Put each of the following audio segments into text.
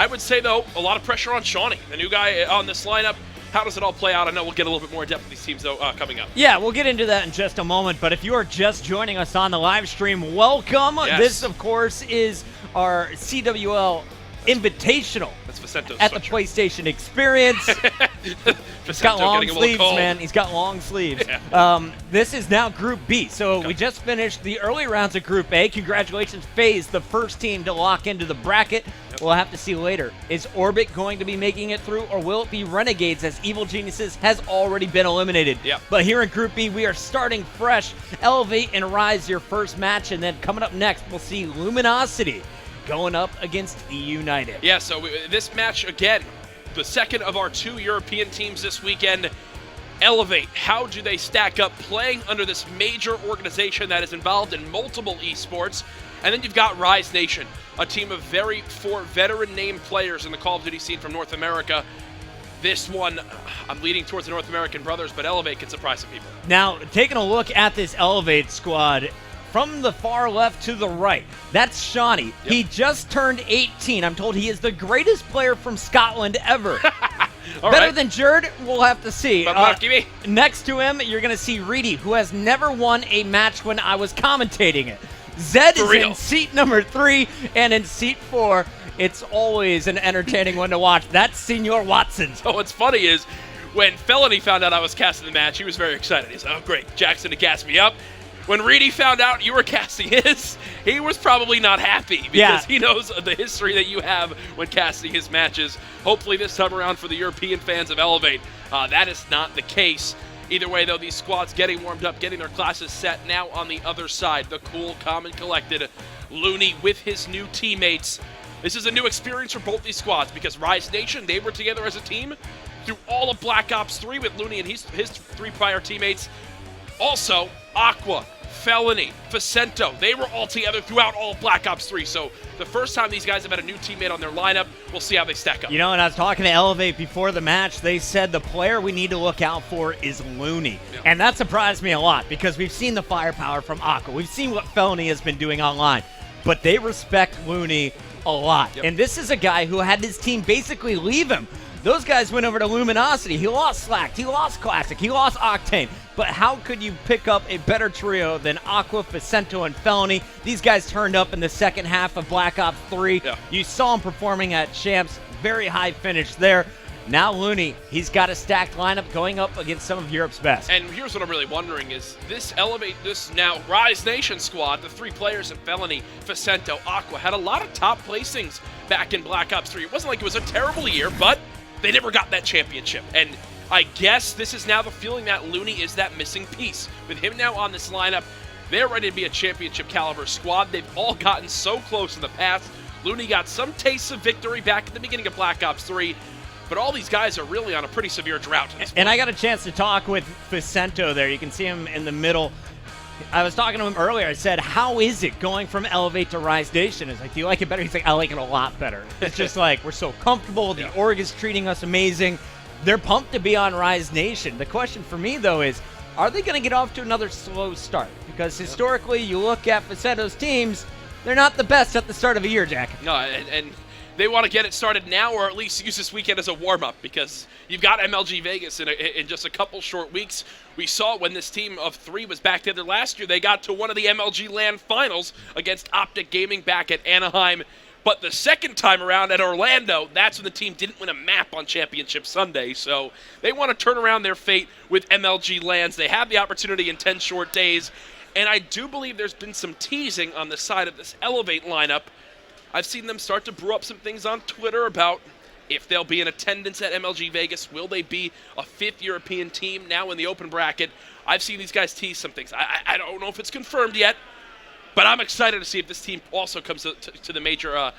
I would say, though, a lot of pressure on Shawnee, the new guy on this lineup. How does it all play out? I know we'll get a little bit more in depth with these teams, though, coming up. Yeah, we'll get into that in just a moment. But if you are just joining us on the live stream, welcome. Yes. This, of course, is our CWL Invitational. That's Vicento's at the sweatshirt. PlayStation Experience. He's got long sleeves, man. He's got long sleeves. Yeah. This is now Group B. So we just finished the early rounds of Group A. Congratulations, FaZe, the first team to lock into the bracket. Yep. We'll have to see later. Is Orbit going to be making it through, or will it be Renegades, as Evil Geniuses has already been eliminated? Yep. But here in Group B, we are starting fresh. Elevate and Rise your first match, and then coming up next, we'll see Luminosity going up against E United. Yeah, so this match, again, the second of our 2 European teams this weekend. Elevate, how do they stack up playing under this major organization that is involved in multiple esports? And then you've got Rise Nation, a team of 4 veteran name players in the Call of Duty scene from North America. This one, I'm leaning towards the North American brothers, but Elevate can surprise some people. Now, taking a look at this Elevate squad, from the far left to the right, that's Shawnee. Yep. He just turned 18. I'm told he is the greatest player from Scotland ever. Better than Jerd? We'll have to see. Next to him, you're going to see Reedy, who has never won a match when I was commentating it. Zed is in seat number 3, and in seat 4, it's always an entertaining one to watch. That's Senior Watson. So what's funny is, when Felony found out I was casting the match, he was very excited. He said, oh, great, Jackson to gas me up. When Reedy found out you were casting his, he was probably not happy because he knows the history that you have when casting his matches. Hopefully this time around for the European fans of Elevate, that is not the case. Either way, though, these squads getting warmed up, getting their classes set. Now on the other side, the cool, calm, and collected Looney with his new teammates. This is a new experience for both these squads because Rise Nation, they were together as a team through all of Black Ops 3 with Looney and his 3 prior teammates. Also, Aqua, Felony, Vicento, they were all together throughout all of Black Ops 3. So the first time these guys have had a new teammate on their lineup, we'll see how they stack up. You know, and I was talking to Elevate before the match, they said the player we need to look out for is Looney. Yeah. And that surprised me a lot because we've seen the firepower from Aqua. We've seen what Felony has been doing online. But they respect Looney a lot. Yep. And this is a guy who had his team basically leave him. Those guys went over to Luminosity. He lost Slacked. He lost Classic. He lost Octane. But how could you pick up a better trio than Aqua, Vicento, and Felony? These guys turned up in the second half of Black Ops 3. Yeah. You saw him performing at Champs. Very high finish there. Now Looney, he's got a stacked lineup going up against some of Europe's best. And here's what I'm really wondering is this now Rise Nation squad, the 3 players in Felony, Vicento, Aqua, had a lot of top placings back in Black Ops 3. It wasn't like it was a terrible year, but they never got that championship. And I guess this is now the feeling that Looney is that missing piece. With him now on this lineup, they're ready to be a championship caliber squad. They've all gotten so close in the past. Looney got some tastes of victory back at the beginning of Black Ops 3. But all these guys are really on a pretty severe drought. And I got a chance to talk with Vicento there. You can see him in the middle. I was talking to him earlier. I said, how is it going from Elevate to Rise Nation? He's like, do you like it better? He's like, I like it a lot better. It's just like, we're so comfortable. The org is treating us amazing. They're pumped to be on Rise Nation. The question for me, though, is, are they going to get off to another slow start? Because historically, you look at Vicento's teams, they're not the best at the start of a year, Jack. No, and they want to get it started now or at least use this weekend as a warm-up because you've got MLG Vegas in just a couple short weeks. We saw when this team of 3 was back together last year, they got to one of the MLG LAN finals against Optic Gaming back at Anaheim. But the second time around at Orlando, that's when the team didn't win a map on Championship Sunday. So they want to turn around their fate with MLG LANs. They have the opportunity in 10 short days. And I do believe there's been some teasing on the side of this Elevate lineup. I've seen them start to brew up some things on Twitter about if they'll be in attendance at MLG Vegas. Will they be a 5th European team now in the open bracket? I've seen these guys tease some things. I don't know if it's confirmed yet, but I'm excited to see if this team also comes to the major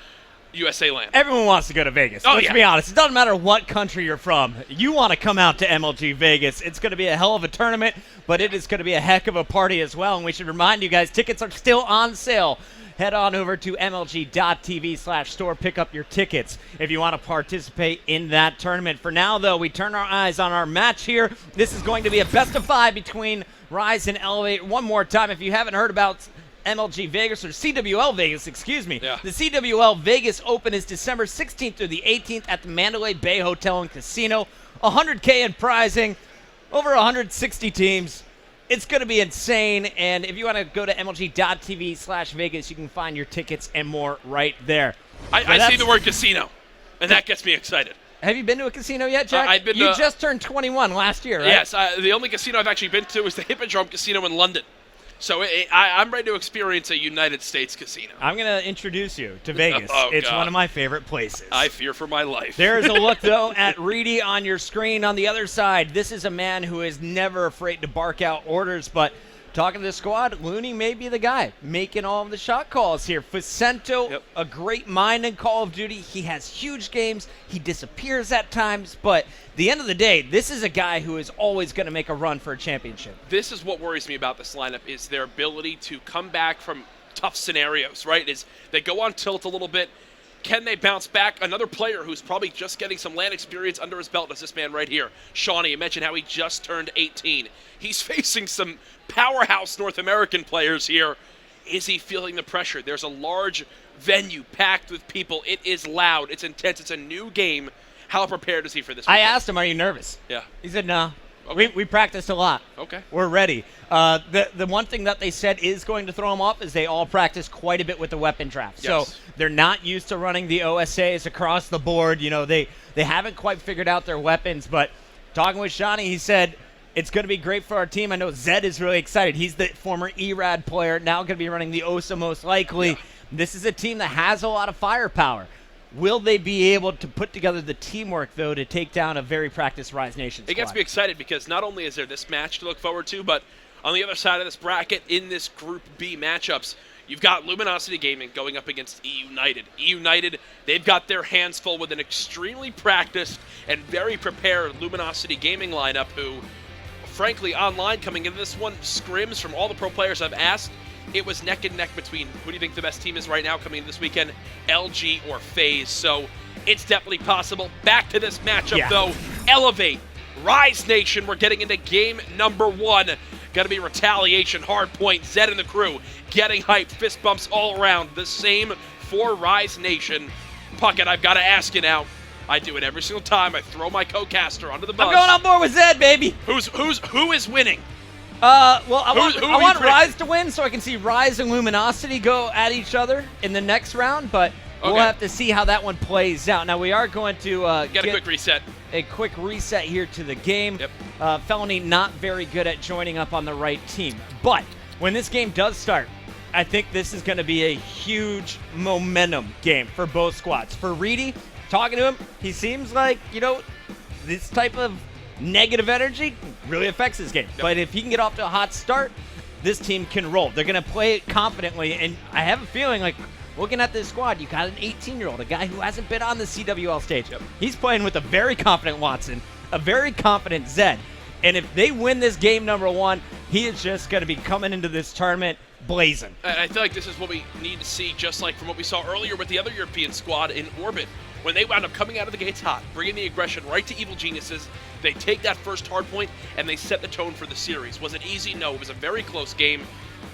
USA LAN. Everyone wants to go to Vegas. Let's be honest. It doesn't matter what country you're from. You want to come out to MLG Vegas. It's going to be a hell of a tournament, but it is going to be a heck of a party as well. And we should remind you guys, tickets are still on sale. Head on over to mlg.tv/store. Pick up your tickets if you want to participate in that tournament. For now, though, we turn our eyes on our match here. This is going to be a best of 5 between Rise and Elevate. One more time, if you haven't heard about MLG Vegas, or CWL Vegas, excuse me. Yeah. The CWL Vegas Open is December 16th through the 18th at the Mandalay Bay Hotel and Casino. $100K in prizing, over 160 teams. It's going to be insane, and if you want to go to MLG.tv/Vegas, you can find your tickets and more right there. I see the word casino, and that gets me excited. Have you been to a casino yet, Jack? I've been. You just turned 21 last year, right? Yes. The only casino I've actually been to is the Hippodrome Casino in London. So I'm ready to experience a United States casino. I'm going to introduce you to Vegas. Oh, it's God. one of my favorite places. I fear for my life. There's a look, though, at Reedy on your screen. On the other side, this is a man who is never afraid to bark out orders, but talking to the squad, Looney may be the guy making all of the shot calls here. Facento, a great mind in Call of Duty. He has huge games. He disappears at times, but at the end of the day, this is a guy who is always going to make a run for a championship. This is what worries me about this lineup, is their ability to come back from tough scenarios, right? Is they go on tilt a little bit. Can they bounce back? Another player who's probably just getting some LAN experience under his belt is this man right here, Shawnee. You mentioned how he just turned 18. He's facing some powerhouse North American players here. Is he feeling the pressure? There's a large venue packed with people. It is loud. It's intense. It's a new game. How prepared is he for this weekend? I asked him, are you nervous? Yeah. He said, no. Okay. We practiced a lot. Okay. We're ready. The one thing that they said is going to throw them off is they all practice quite a bit with the weapon draft. Yes. So they're not used to running the OSAs across the board. You know, they haven't quite figured out their weapons. But talking with Shawnee, he said, it's going to be great for our team. I know Zed is really excited. He's the former ERAD player, now going to be running the OSA most likely. Yeah. This is a team that has a lot of firepower. Will they be able to put together the teamwork, though, to take down a very practiced Rise Nation squad? It gets me excited because not only is there this match to look forward to, but on the other side of this bracket, in this Group B matchups, you've got Luminosity Gaming going up against E-United. E-United, they've got their hands full with an extremely practiced and very prepared Luminosity Gaming lineup who, frankly, online coming into this one, scrims from all the pro players I've asked, it was neck and neck between who do you think the best team is right now coming in this weekend, LG or FaZe. So it's definitely possible. Back to this matchup, though. Elevate, Rise Nation. We're getting into game number 1. Going to be Retaliation, Hardpoint, Zed and the crew getting hyped, fist bumps all around. The same for Rise Nation. Puckett, I've got to ask you now. I do it every single time. I throw my co-caster onto the bus. I'm going on board with Zed, baby. Who is winning? Well, I who want Rise to win so I can see Rise and Luminosity go at each other in the next round, but we'll have to see how that one plays out. Now, we are going to get a quick reset. A quick reset here to the game. Felony not very good at joining up on the right team. But when this game does start, I think this is going to be a huge momentum game for both squads. For Reedy, talking to him, he seems like, you know, this type of negative energy really affects his game. But if he can get off to a hot start, this team can roll. They're going to play it confidently, and I have a feeling like looking at this squad, you got an 18-year-old, a guy who hasn't been on the CWL stage. He's playing with a very confident Watson, a very confident Zed, and if they win this game number 1, he is just going to be coming into this tournament blazing. I feel like this is what we need to see, just like from what we saw earlier with the other European squad in Orbit. When they wound up coming out of the gates hot, bringing the aggression right to Evil Geniuses, they take that first hard point, and they set the tone for the series. Was it easy? No. It was a very close game,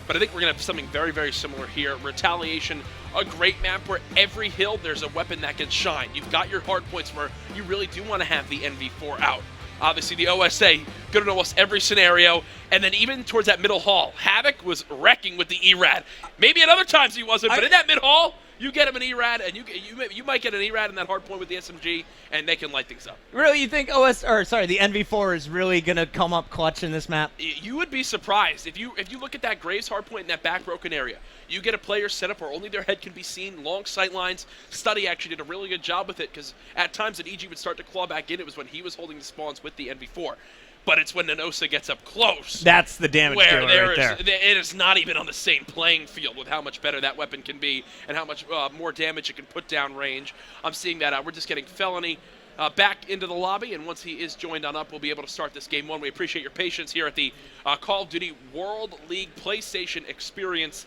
but I think we're going to have something very, very similar here. Retaliation, a great map where every hill there's a weapon that can shine. You've got your hard points where you really do want to have the NV4 out. Obviously, the OSA, good in almost every scenario. And then even towards that middle hall, Havoc was wrecking with the ERAD. Maybe at other times he wasn't, but in that mid-hall, you get him an ERAD, and you might get an ERAD in that hard point with the SMG, and they can light things up. Really, you think the NV4 is really going to come up clutch in this map? You would be surprised. If you look at that Graves hard point in that back broken area, you get a player set up where only their head can be seen, long sight lines. Study actually did a really good job with it, because at times that EG would start to claw back in, it was when he was holding the spawns with the NV4. But it's when Nanosa gets up close. That's the damage dealer right there. It is not even on the same playing field with how much better that weapon can be and how much more damage it can put down range. I'm seeing that. We're just getting Felony back into the lobby, and once he is joined on up, we'll be able to start this game 1. We appreciate your patience here at the Call of Duty World League PlayStation Experience.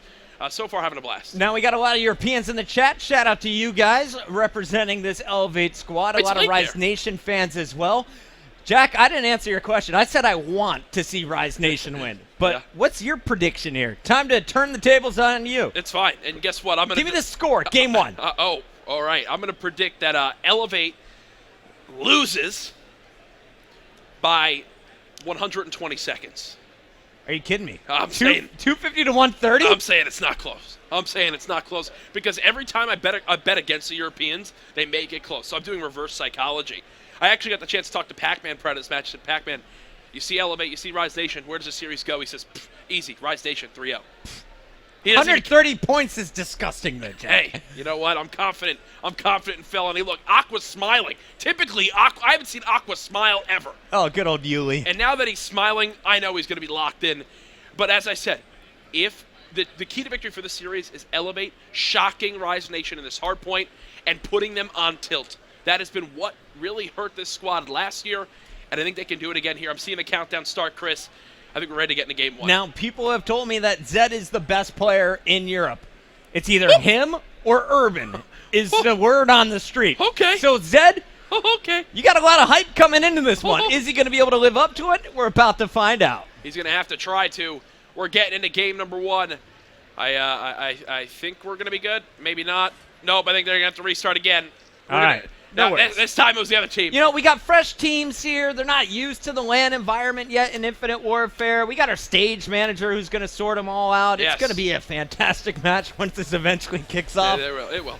So far, having a blast. Now, we got a lot of Europeans in the chat. Shout out to you guys representing this Elevate squad. A lot of Rise Nation fans as well. Jack, I didn't answer your question. I said I want to see Rise Nation win. But Yeah. what's your prediction here? Time to turn the tables on you. It's fine. And guess what? I'm gonna Give me the score, game one. all right. I'm gonna predict that Elevate loses by 120 seconds. Are you kidding me? I'm saying 250 to 130? I'm saying it's not close. I'm saying it's not close because every time I bet against the Europeans, they make it close. So I'm doing reverse psychology. I actually got the chance to talk to Pac-Man prior to this match. I said, Pac-Man, you see Elevate, you see Rise Nation. Where does the series go? He says, easy, Rise Nation 3-0. 130 points is disgusting, though, Jack. Hey, you know what? I'm confident. I'm confident in Felony. Look, Aqua's smiling. Typically, I haven't seen Aqua smile ever. Oh, good old Yuli. And now that he's smiling, I know he's going to be locked in. But as I said, if the key to victory for this series is Elevate, shocking Rise Nation in this hard point, and putting them on tilt. That has been what really hurt this squad last year, and I think they can do it again here. I'm seeing the countdown start, Chris. I think we're ready to get into game one. Now, people have told me that Zed is the best player in Europe. It's either him or Urban is the word on the street. Okay. So, Zed, Okay. you got a lot of hype coming into this one. Is he going to be able to live up to it? We're about to find out. He's going to have to try to. We're getting into game number one. I think we're going to be good. Maybe not. Nope, I think they're going to have to restart again. All right. No worries. This time it was the other team. You know, we got fresh teams here. They're not used to the LAN environment yet in Infinite Warfare. We got our stage manager who's going to sort them all out. Yes. It's going to be a fantastic match once this eventually kicks off. It will.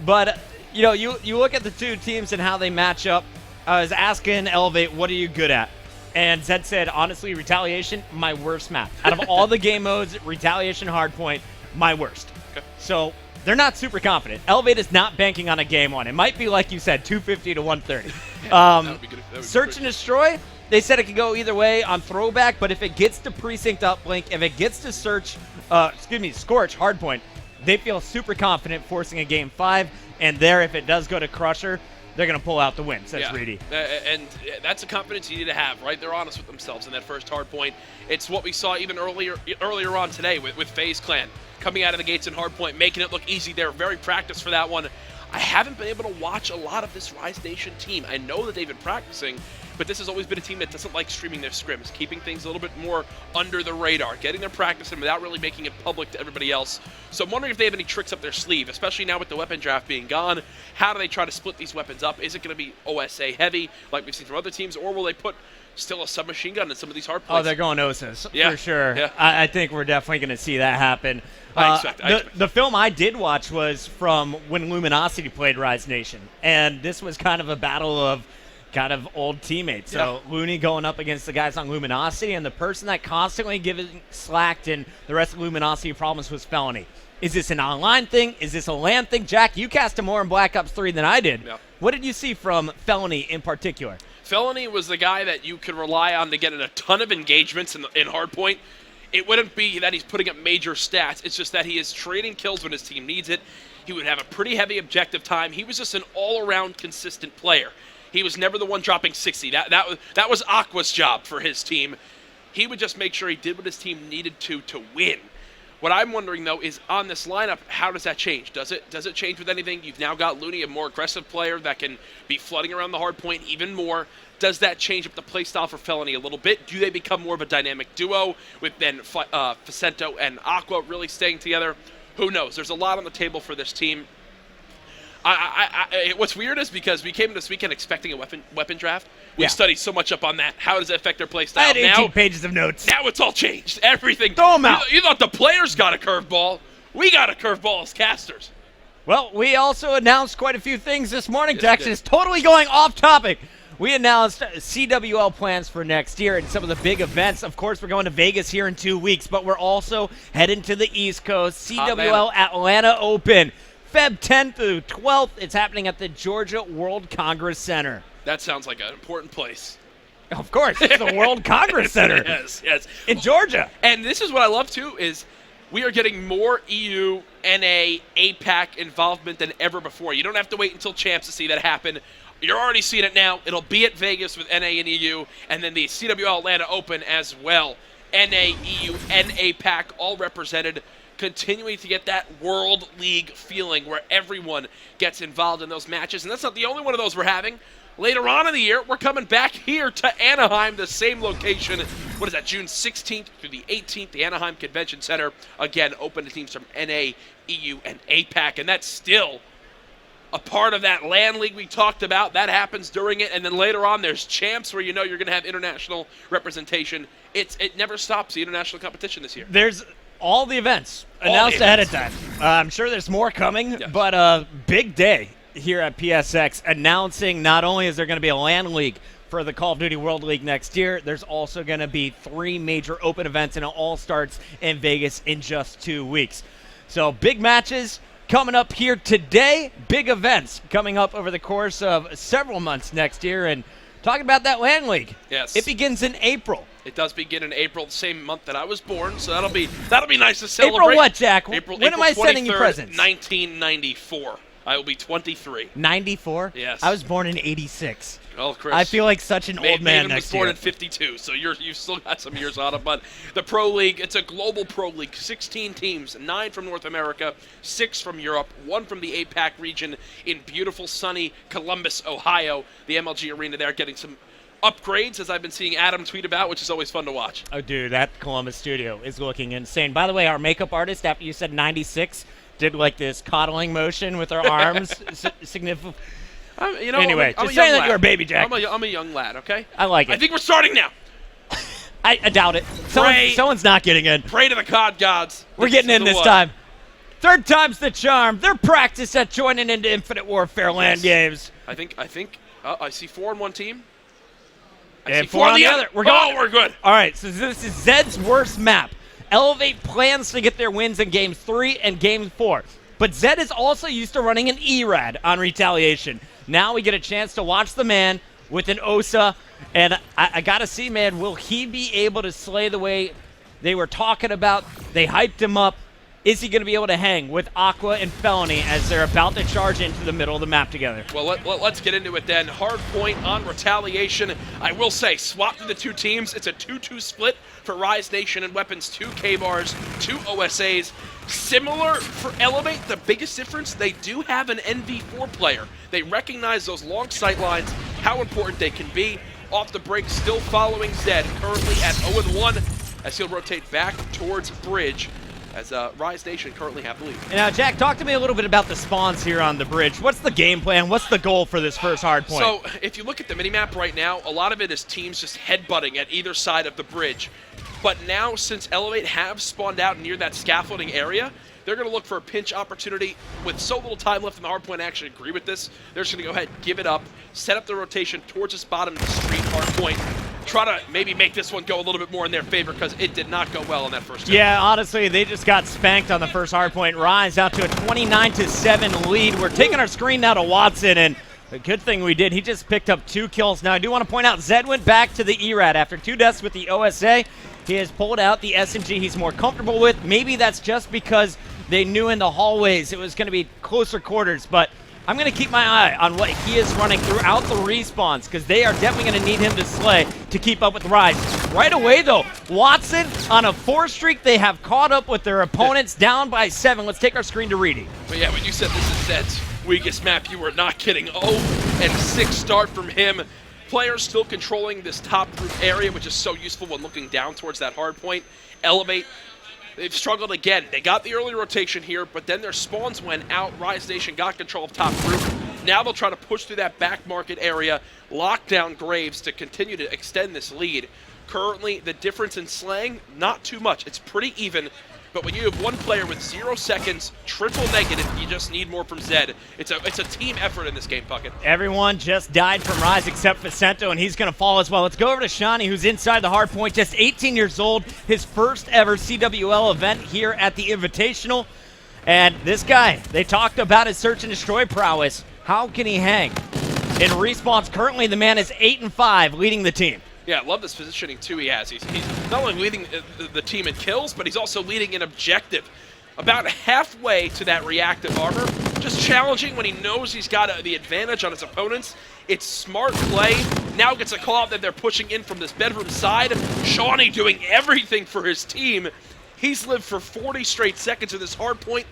But, you know, you look at the two teams and how they match up. I was asking Elevate, what are you good at? And Zed said, honestly, Retaliation, my worst map. Out of all the game modes, Retaliation Hardpoint, my worst. Okay. So they're not super confident. Elevate is not banking on a game one. It might be, like you said, 250 to 130. That would be good. That would be Search great. and Destroy, they said it could go either way on Throwback, but if it gets to Precinct Uplink, if it gets to Scorch Hardpoint, they feel super confident forcing a game 5, and there, if it does go to Crusher, they're going to pull out the win, says Reedy. And that's a confidence you need to have, right? They're honest with themselves in that first hard point. It's what we saw even earlier on today with FaZe Clan coming out of the gates in hard point, making it look easy. They're very practiced for that one. I haven't been able to watch a lot of this Rise Nation team. I know that they've been practicing, but this has always been a team that doesn't like streaming their scrims, keeping things a little bit more under the radar, getting their practice in without really making it public to everybody else. So I'm wondering if they have any tricks up their sleeve, especially now with the weapon draft being gone. How do they try to split these weapons up? Is it going to be OSA heavy, like we've seen from other teams, or will they put still a submachine gun in some of these hard plays? Oh, they're going OSAs, Yeah. for sure. Yeah. I think we're definitely going to see that happen. I expect. The film I did watch was from when Luminosity played Rise Nation, and this was kind of a battle of kind of old teammates. So Looney going up against the guys on Luminosity, and the person that constantly giving slack in the rest of Luminosity problems was Felony. Is this an online thing? Is this a LAN thing? Jack, you cast him more in Black Ops 3 than I did. Yeah. What did you see from Felony in particular? Felony was the guy that you could rely on to get in a ton of engagements in hardpoint. It wouldn't be that he's putting up major stats. It's just that he is trading kills when his team needs it. He would have a pretty heavy objective time. He was just an all-around consistent player. He was never the one dropping 60. That was Aqua's job for his team. He would just make sure he did what his team needed to win. What I'm wondering, though, is on this lineup, how does that change? Does it change with anything? You've now got Looney, a more aggressive player that can be flooding around the hard point even more. Does that change up the playstyle for Felony a little bit? Do they become more of a dynamic duo with then Facento and Aqua really staying together? Who knows? There's a lot on the table for this team. What's weird is because we came this weekend expecting a weapon draft. We studied so much up on that. How does it affect their playstyle? I had 18 pages of notes. Now it's all changed. Everything. Throw 'em out. You thought the players got a curveball. We got a curveball as casters. Well, we also announced quite a few things this morning, Yes, Jackson. we It's totally going off topic. We announced CWL plans for next year and some of the big events. Of course, we're going to Vegas here in 2 weeks, but we're also heading to the East Coast. CWL Atlanta Open, Feb 10th through 12th. It's happening at the Georgia World Congress Center. That sounds like an important place. Of course, it's the World Congress Center. Yes. In Georgia. And this is what I love, too, is we are getting more EU, NA, APAC involvement than ever before. You don't have to wait until Champs to see that happen. You're already seeing it now. It'll be at Vegas with NA and EU, and then the CWL Atlanta Open as well. NA, EU, and APAC all represented. continuing to get that World League feeling where everyone gets involved in those matches. And that's not the only one of those we're having. Later on in the year, we're coming back here to Anaheim, the same location. What is that, June 16th through the 18th, the Anaheim Convention Center. Again, open to teams from NA, EU, and APAC. And that's still a part of that LAN league we talked about. That happens during it. And then later on, there's champs where you know you're going to have international representation. It never stops, the international competition this year. There's all the events announced ahead of time. I'm sure there's more coming, yes. But a big day here at PSX announcing not only is there going to be a LAN league for the Call of Duty World League next year, there's also going to be 3 major open events, and it all starts in Vegas in just 2 weeks. So big matches coming up here today, big events coming up over the course of several months next year. And talking about that LAN league, yes, it begins in April. It does begin in April, the same month that I was born, so that'll be nice to celebrate. April what, Jack? April Am I sending you 23rd, presents? 1994. I will be 23. 94? Yes. I was born in 86. Well, Chris, I feel like such an old man Maven next was born year. in 52, so you've still got some years on it. But the Pro League, it's a global Pro League, 16 teams, 9 from North America, 6 from Europe, 1 from the APAC region in beautiful, sunny Columbus, Ohio. The MLG Arena there getting some upgrades, as I've been seeing Adam tweet about, which is always fun to watch. Oh, dude, that Columbus studio is looking insane. By the way, our makeup artist, after you said 96, did like this coddling motion with her arms. Significant. Anyway, I'm just a saying young that you're a lad. baby, Jack. I'm a young lad, okay? I like it. I think we're starting now. I doubt it. Someone's not getting in. Pray to the COD gods. We're getting in this time. Third time's the charm. They're practiced at joining into Infinite Warfare LAN games. I think. I see 4 on one team. And 4 on the other. We're going. Oh, we're good. All right, so this is Zed's worst map. Elevate plans to get their wins in Game 3 and Game 4. But Zed is also used to running an ERAD on Retaliation. Now we get a chance to watch the man with an OSA. And I got to see, man, will he be able to slay the way they were talking about? They hyped him up. Is he going to be able to hang with Aqua and Felony as they're about to charge into the middle of the map together? Well, let's get into it then. Hard point on Retaliation. I will say, swap to the 2 teams. It's a 2-2 split for Rise Nation and Weapons. 2 K-Bars, 2 OSAs. Similar for Elevate, the biggest difference, they do have an NV4 player. They recognize those long sight lines, how important they can be. Off the break, still following Zed, currently at 0-1 as he'll rotate back towards Bridge, as Rise Nation currently have the lead. Now, Jack, talk to me a little bit about the spawns here on the bridge. What's the game plan? What's the goal for this first hard point? So, if you look at the minimap right now, a lot of it is teams just headbutting at either side of the bridge. But now, since Elevate have spawned out near that scaffolding area, they're going to look for a pinch opportunity. With so little time left in the hard point, I actually agree with this. They're just going to go ahead, give it up, set up the rotation towards this bottom of the street hard point. Try to maybe make this one go a little bit more in their favor because it did not go well in that first time. Yeah, honestly, they just got spanked on the first hard point. Rise out to a 29-7 lead. We're taking our screen now to Watson, and the good thing we did, he just picked up 2 kills. Now, I do want to point out, Zed went back to the ERAD after 2 deaths with the OSA. He has pulled out the SMG he's more comfortable with. Maybe that's just because they knew in the hallways it was going to be closer quarters, but I'm going to keep my eye on what he is running throughout the respawns because they are definitely going to need him to slay to keep up with Rise. Right away, though, Watson on a 4 streak. They have caught up with their opponents down by 7. Let's take our screen to Reedy. But yeah, when you said this is Zed's weakest map, you were not kidding. 0-6 start from him. Players still controlling this top roof area, which is so useful when looking down towards that hard point. Elevate. They've struggled again. They got the early rotation here, but then their spawns went out. Rise Nation got control of top roof. Now they'll try to push through that back market area, lock down Graves to continue to extend this lead. Currently, the difference in slaying, not too much. It's pretty even, but when you have one player with 0 seconds, triple negative, you just need more from Zed. It's a team effort in this game, Puckett. Everyone just died from Rise except Vicento, and he's going to fall as well. Let's go over to Shawnee, who's inside the hard point, just 18 years old, his first ever CWL event here at the Invitational. And this guy, they talked about his search and destroy prowess. How can he hang? In respawns, currently the man is 8-5, leading the team. Yeah, I love this positioning, too, he has. He's not only leading the team in kills, but he's also leading in objective. About halfway to that reactive armor, just challenging when he knows he's got the advantage on his opponents. It's smart play. Now gets a call out that they're pushing in from this bedroom side. Shawnee doing everything for his team. He's lived for 40 straight seconds in this hard point,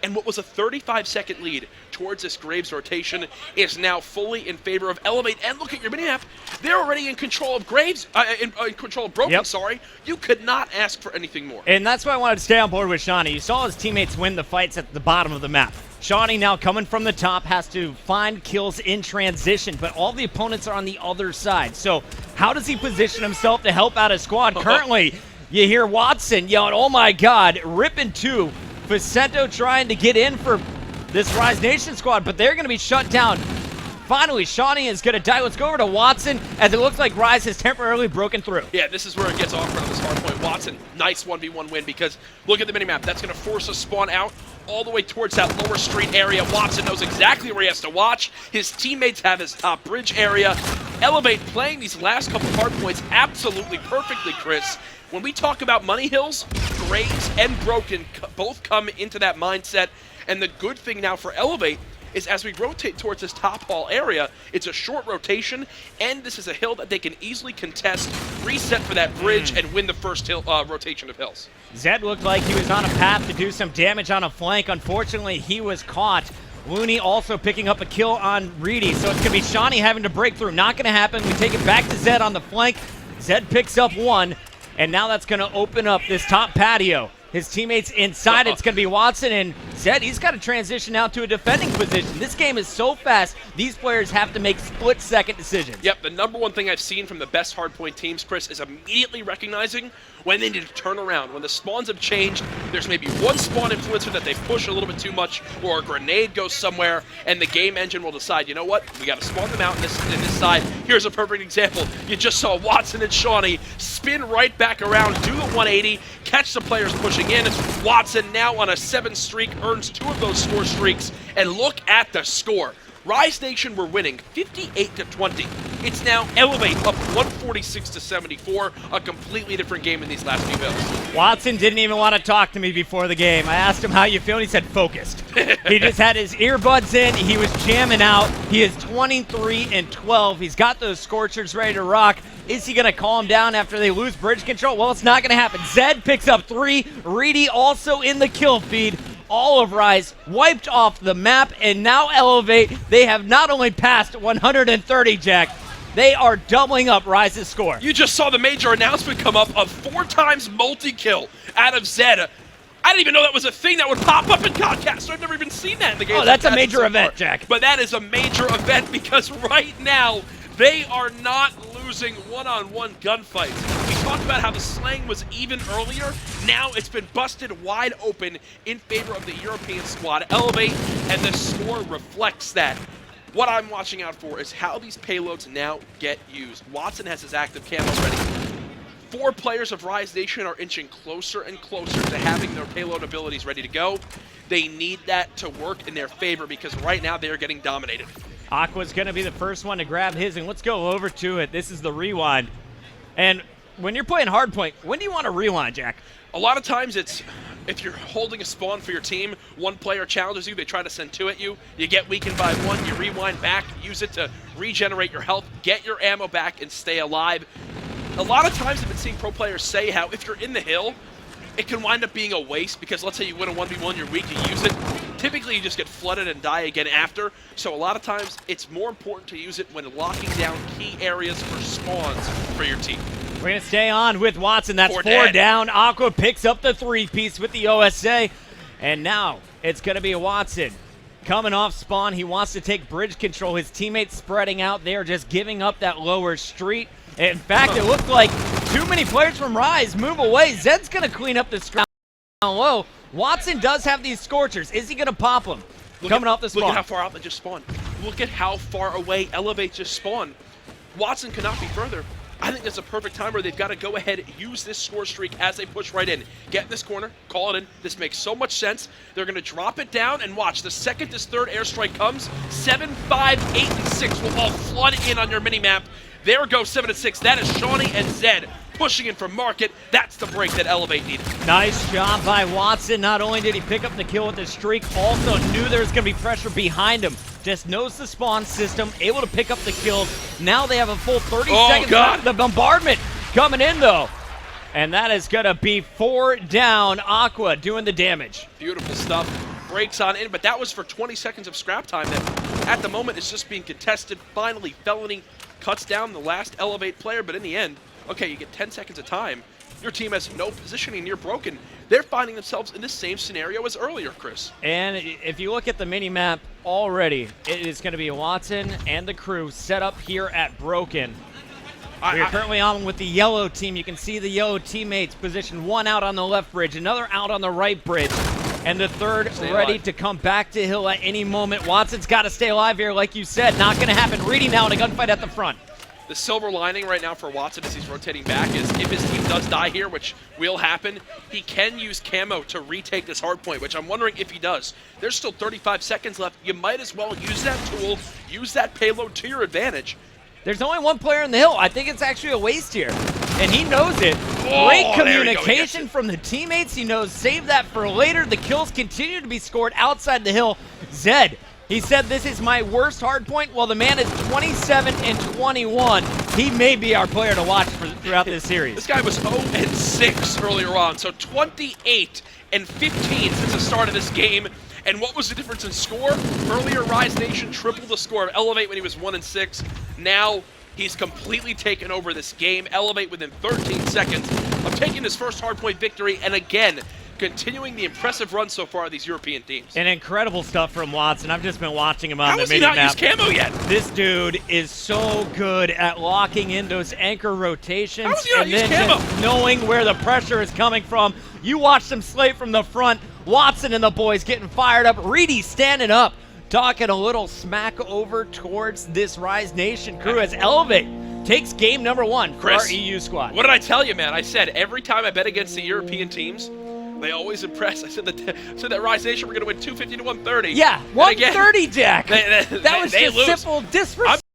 and what was a 35-second lead towards this Graves rotation is now fully in favor of Elevate. And look at your minimap. They're already in control of Graves, in control of Broken, Yep. sorry. You could not ask for anything more. And that's why I wanted to stay on board with Shawnee. You saw his teammates win the fights at the bottom of the map. Shawnee now coming from the top has to find kills in transition, but all the opponents are on the other side. So how does he position himself to help out his squad? Currently, you hear Watson yelling, oh my God, ripping two. Vicento trying to get in for this Rise Nation squad, but they're going to be shut down. Finally, Shawnee is going to die. Let's go over to Watson, as it looks like Rise has temporarily broken through. Yeah, this is where it gets awkward on this hard point. Watson, nice 1v1 win, because look at the minimap. That's going to force a spawn out all the way towards that lower street area. Watson knows exactly where he has to watch. His teammates have his top bridge area. Elevate playing these last couple hard points absolutely perfectly, Chris. When we talk about Money Hills, Graves and Broken both come into that mindset. And the good thing now for Elevate is as we rotate towards this top hall area, it's a short rotation, and this is a hill that they can easily contest, reset for that bridge, and win the first hill, rotation of hills. Zed looked like he was on a path to do some damage on a flank. Unfortunately, he was caught. Looney also picking up a kill on Reedy, so it's going to be Shawnee having to break through. Not going to happen. We take it back to Zed on the flank. Zed picks up one, and now that's going to open up this top patio. His teammates inside, it's going to be Watson, and Zed, he's got to transition now to a defending position. This game is so fast, these players have to make split-second decisions. Yep, the number one thing I've seen from the best hardpoint teams, Chris, is immediately recognizing when they need to turn around. When the spawns have changed, there's maybe one spawn influencer that they push a little bit too much, or a grenade goes somewhere, and the game engine will decide, you know what, we got to spawn them out in this side. Here's a perfect example. You just saw Watson and Shawnee spin right back around, do the 180, catch the players pushing in. Watson now on a 7 streak, earns 2 of those score streaks, and look at the score. Rise Nation were winning 58-20. It's now Elevate up 146-74, a completely different game in these last few hills. Watson didn't even want to talk to me before the game. I asked him how you feel, and he said focused. He just had his earbuds in. He was jamming out. He is 23-12. He's got those Scorchers ready to rock. Is he going to calm down after they lose bridge control? Well, it's not going to happen. Zed picks up 3. Reedy also in the kill feed. All of Rise wiped off the map, and now Elevate, they have not only passed 130, Jack, they are doubling up Rise's score. You just saw the major announcement come up of 4 times multi-kill out of Zed. I didn't even know that was a thing that would pop up in Codcast. I've never even seen that in the game. Oh, that's a major event, Jack. But that is a major event because right now, they are not losing one-on-one gunfights. We talked about how the slang was even earlier. Now it's been busted wide open in favor of the European squad. Elevate, and the score reflects that. What I'm watching out for is how these payloads now get used. Watson has his active camo ready. 4 players of Rise Nation are inching closer and closer to having their payload abilities ready to go. They need that to work in their favor because right now they are getting dominated. Aqua's going to be the first one to grab his, and let's go over to it. This is the rewind. And when you're playing hardpoint, when do you want to rewind, Jack? A lot of times it's, if you're holding a spawn for your team, one player challenges you, they try to send 2 at you, you get weakened by 1, you rewind back, use it to regenerate your health, get your ammo back, and stay alive. A lot of times I've been seeing pro players say how if you're in the hill, it can wind up being a waste because let's say you win a 1v1, you're weak, you use it. Typically you just get flooded and die again after. So a lot of times it's more important to use it when locking down key areas for spawns for your team. We're going to stay on with Watson. That's 4 dead. down. Aqua picks up the 3-piece with the OSA. And now it's going to be Watson. Coming off spawn, he wants to take bridge control. His teammates spreading out. They are just giving up that lower street. In fact, it looks like too many players from Rise move away. Zed's going to clean up the screen down low. Watson does have these Scorchers. Is he going to pop them? Coming off the spawn. Look at how far out they just spawned. Look at how far away Elevate just spawned. Watson cannot be further. I think that's a perfect time where they've got to go ahead, use this score streak as they push right in. Get in this corner, call it in. This makes so much sense. They're going to drop it down and watch. The second this third airstrike comes, 7, 5, 8, and 6 will all flood in on your minimap. There goes 7 and 6. That is Shawnee and Zed pushing in from Market. That's the break that Elevate needed. Nice job by Watson. Not only did he pick up the kill with the streak, also knew there was going to be pressure behind him. Just knows the spawn system, able to pick up the kills. Now they have a full 30 seconds left. The bombardment coming in, though. And that is going to be 4 down. Aqua doing the damage. Beautiful stuff. Breaks on in, but that was for 20 seconds of scrap time that at the moment is just being contested. Finally, Felony cuts down the last Elevate player, but in the end, okay, you get 10 seconds of time. Your team has no positioning, you're broken. They're finding themselves in the same scenario as earlier, Chris. And if you look at the mini-map already, it is going to be Watson and the crew set up here at Broken. We are currently on with the yellow team. You can see the yellow teammates positioned, one out on the left bridge, another out on the right bridge, and the third ready to come back to hill at any moment. Watson's got to stay alive here, like you said. Not going to happen. Reedy now in a gunfight at the front. The silver lining right now for Watson as he's rotating back is if his team does die here, which will happen, he can use camo to retake this hard point, which I'm wondering if he does. There's still 35 seconds left. You might as well use that tool, use that payload to your advantage. There's only one player in the hill. I think it's actually a waste here, and he knows it. Great communication from the teammates. He knows save that for later. The kills continue to be scored outside the hill. Zed, he said this is my worst hard point. Well, the man is 27 and 21. He may be our player to watch throughout this series. This guy was 0 and 6 earlier on, so 28 and 15 since the start of this game. And what was the difference in score? Earlier, Rise Nation tripled the score of Elevate when he was 1 and 6. Now, he's completely taken over this game. Elevate within 13 seconds of taking his first hardpoint victory, and again, continuing the impressive run so far of these European teams. And incredible stuff from Watson. I've just been watching him on How the has he mini-map. not used camo yet? This dude is so good at locking in those anchor rotations. How has he not and used then camo? just knowing where the pressure is coming from. You watch them slay from the front. Watson and the boys getting fired up. Reedy standing up, talking a little smack over towards this Rise Nation crew as Elevate takes game number 1 for Chris, our EU squad. What did I tell you, man? I said every time I bet against the European teams, they always impress. I said that Rise Nation were going to win 250 to 130. Yeah, 130, Jack. That was they just lose. simple disrespect.